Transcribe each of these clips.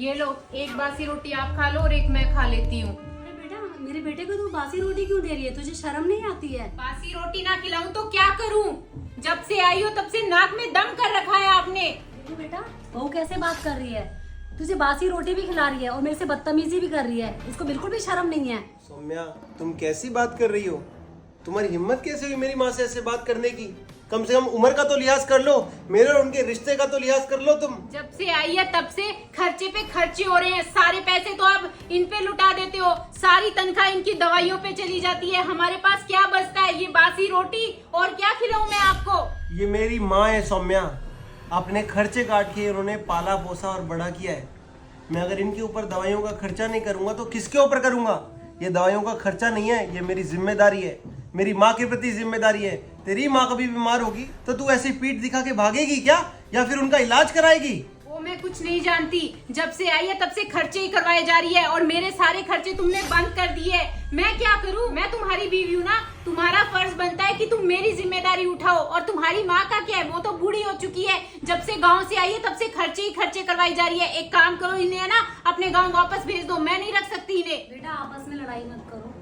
ये लो, एक बासी रोटी आप खा लो और एक मैं खा लेती हूँ। अरे बेटा, मेरे बेटे को तू बासी रोटी क्यों दे रही है? तुझे शर्म नहीं आती है? बासी रोटी ना खिलाऊं तो क्या करूँ? जब से आई हो तब से नाक में दम कर रखा है आपने। देखो बेटा, बहू कैसे बात कर रही है, तुझे बासी रोटी भी खिला रही है और मेरे से बदतमीजी भी कर रही है। इसको बिल्कुल भी शर्म नहीं है। सौम्या, तुम कैसी बात कर रही हो? तुम्हारी हिम्मत कैसे हुई मेरी माँ से ऐसे बात करने की? कम से कम उम्र का तो लिहाज कर लो, मेरे और उनके रिश्ते का तो लिहाज कर लो तुम। जब से आई है तब से खर्चे पे खर्चे हो रहे हैं। सारे पैसे तो आप इन पे लुटा देते हो, सारी तनख्वाह इनकी दवाइयों पे चली जाती है। हमारे पास क्या बचता है? ये बासी रोटी और क्या खिलाऊं मैं आपको? ये मेरी माँ है सौम्या, अपने खर्चे काट के उन्होंने पाला पोसा और बड़ा किया है। मैं अगर इनके ऊपर दवाइयों का खर्चा नहीं करूंगा तो किसके ऊपर करूंगा? ये दवाइयों का खर्चा नहीं है, ये मेरी जिम्मेदारी है, मेरी माँ के प्रति जिम्मेदारी है। तेरी माँ कभी बीमार होगी तो तू ऐसी पीठ दिखा के भागेगी क्या, या फिर उनका इलाज कराएगी? वो मैं कुछ नहीं जानती। जब से आई है तब से खर्चे ही करवाए जा रही है और मेरे सारे खर्चे तुमने बंद कर दिए। मैं क्या करूं? मैं तुम्हारी बीवी हूँ ना, तुम्हारा फर्ज बनता है कि तुम मेरी जिम्मेदारी उठाओ। और तुम्हारी माँ का क्या है, वो तो बूढ़ी हो चुकी है। जब से गांव से आई है तब से खर्चे ही खर्चे करवाई जा रही है। एक काम करो, इन्हें ना अपने गाँव वापस भेज दो, मैं नहीं रख सकती इन्हें। बेटा, आपस में लड़ाई मत करो।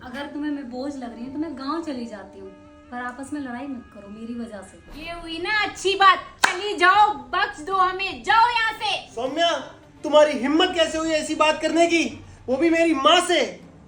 अगर तुम्हें मैं बोझ लग रही हूँ तो मैं गाँव चली जाती हूँ, पर आपस में लड़ाई मत करो मेरी वजह से। ये हुई ना अच्छी बात। चली जाओ, बख्श दो हमें, जाओ यहाँ से। सौम्या, तुम्हारी हिम्मत कैसे हुई ऐसी बात करने की, वो भी मेरी माँ से?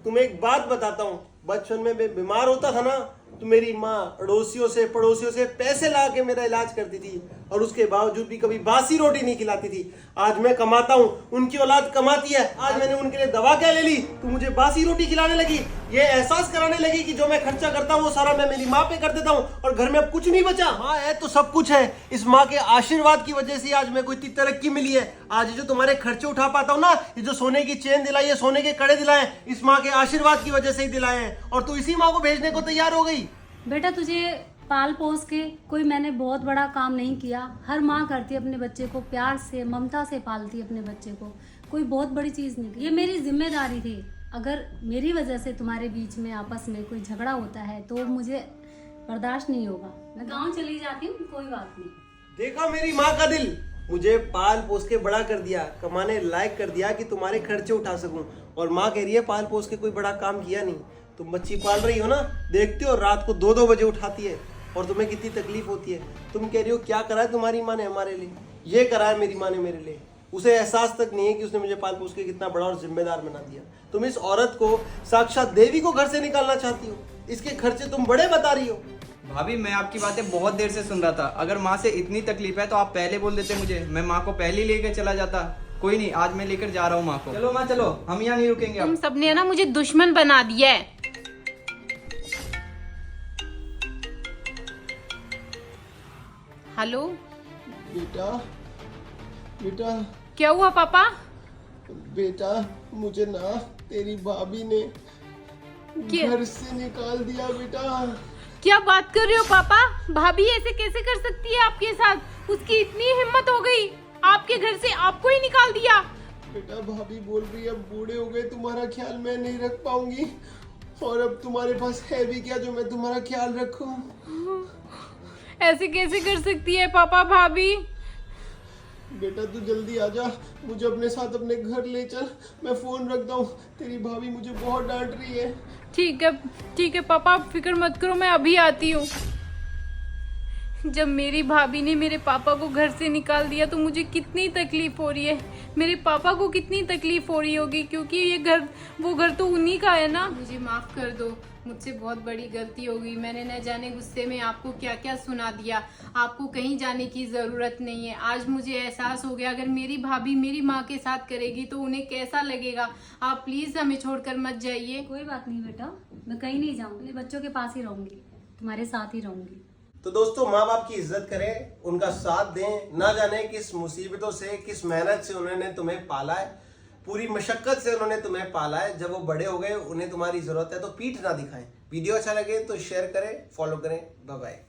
तुम्हें एक बात बताता हूँ, बचपन में मैं बीमार होता था ना, तो मेरी माँ अड़ोसियों से पड़ोसियों से पैसे ला के मेरा इलाज करती थी और उसके बावजूद भी कभी बासी रोटी नहीं खिलाती थी। आज मैं कमाता हूँ, उनकी औलाद कमाती है, आज मैंने उनके लिए दवा क्या ले ली, तो मुझे बासी रोटी खिलाने लगी। ये एहसास कराने लगी कि जो मैं खर्चा करता हूँ वो सारा मैं मेरी माँ पे कर देता हूँ और घर में अब कुछ नहीं बचा। माँ है तो सब कुछ है, इस माँ के आशीर्वाद की वजह से आज मैं को इतनी तरक्की मिली है। आज जो तुम्हारे खर्चे उठा पाता हूँ ना, ये जो सोने की चेन दिलाई है, सोने के कड़े दिलाए, इस माँ के आशीर्वाद की वजह से ही दिलाए हैं, और तू इसी माँ को भेजने को तैयार हो गई। बेटा, तुझे पाल पोस के कोई मैंने बहुत बड़ा काम नहीं किया। हर माँ करती है, अपने बच्चे को प्यार से ममता से पालती है अपने बच्चे को, कोई बहुत बड़ी चीज़ नहीं। ये मेरी जिम्मेदारी थी। अगर मेरी वजह से तुम्हारे बीच में आपस में कोई झगड़ा होता है तो मुझे बर्दाश्त नहीं होगा। मैं गाँव चली जाती हूँ, कोई बात नहीं। देखा मेरी माँ का दिल, मुझे पाल पोस के बड़ा कर दिया, कमाने लायक कर दिया कि तुम्हारे खर्चे उठा सकूं। और माँ कह रही है पाल पोस के कोई बड़ा काम किया नहीं। तुम बच्ची पाल रही हो ना, देखते हो रात को 2-2 बजे उठाती है और तुम्हें कितनी तकलीफ होती है। तुम कह रही हो क्या करा है तुम्हारी माँ ने हमारे लिए? ये करा है मेरी माँ ने मेरे लिए। उसे एहसास तक नहीं है कि उसने मुझे पाल पोस के कितना बड़ा और जिम्मेदार बना दिया। तुम इस औरत को साक्षात देवी को घर से निकालना चाहती हो, इसके खर्चे तुम बड़े बता रही हो। भाभी, मैं आपकी बातें बहुत देर से सुन रहा था। अगर माँ से इतनी तकलीफ है तो आप पहले बोल देते मुझे, मैं माँ को पहले ही लेकर चला जाता। कोई नहीं, आज मैं लेकर जा रहा हूँ माँ को। चलो माँ चलो, हम यहाँ नहीं रुकेंगे। तुम सबने ना मुझे दुश्मन बना दिया है। हेलो बेटा, बेटा, क्या हुआ पापा? बेटा, मुझे ना तेरी भाभी ने क्या? घर से निकाल दिया बेटा। क्या बात कर रहे हो पापा? भाभी ऐसे कैसे कर सकती है आपके साथ? उसकी इतनी हिम्मत हो गई, आपके घर से आपको ही निकाल दिया। बेटा, भाभी बोल रही है अब बूढ़े हो गए, तुम्हारा ख्याल मैं नहीं रख पाऊंगी, और अब तुम्हारे पास है भी क्या जो मैं तुम्हारा ख्याल रखूं? ऐसे कैसे कर सकती है पापा भाभी? बेटा, तू जल्दी आ जा, मुझे अपने साथ अपने घर ले चल। मैं फोन रखता हूँ, तेरी भाभी मुझे बहुत डांट रही है। ठीक है पापा, आप फिक्र मत करो, मैं अभी आती हूँ। जब मेरी भाभी ने मेरे पापा को घर से निकाल दिया तो मुझे कितनी तकलीफ हो रही है, मेरे पापा को कितनी तकलीफ हो रही होगी, क्योंकि वो घर तो उन्हीं का है ना। मुझे माफ कर दो, मुझसे बहुत बड़ी गलती हो गई। मैंने न जाने गुस्से में आपको क्या क्या सुना दिया। आपको कहीं जाने की ज़रूरत नहीं है। आज मुझे एहसास हो गया, अगर मेरी भाभी मेरी माँ के साथ करेगी तो उन्हें कैसा लगेगा। आप प्लीज़ हमें छोड़कर मत जाइए। कोई बात नहीं बेटा, मैं कहीं नहीं जाऊँगी, अपने बच्चों के पास ही रहूंगी, तुम्हारे साथ ही रहूंगी। तो दोस्तों, माँ बाप की इज्जत करें, उनका साथ दें। ना जाने किस मुसीबतों से, किस मेहनत से उन्होंने तुम्हें पाला है, पूरी मशक्कत से उन्होंने तुम्हें पाला है। जब वो बड़े हो गए, उन्हें तुम्हारी जरूरत है तो पीठ ना दिखाएं। वीडियो अच्छा लगे तो शेयर करें, फॉलो करें। Bye bye.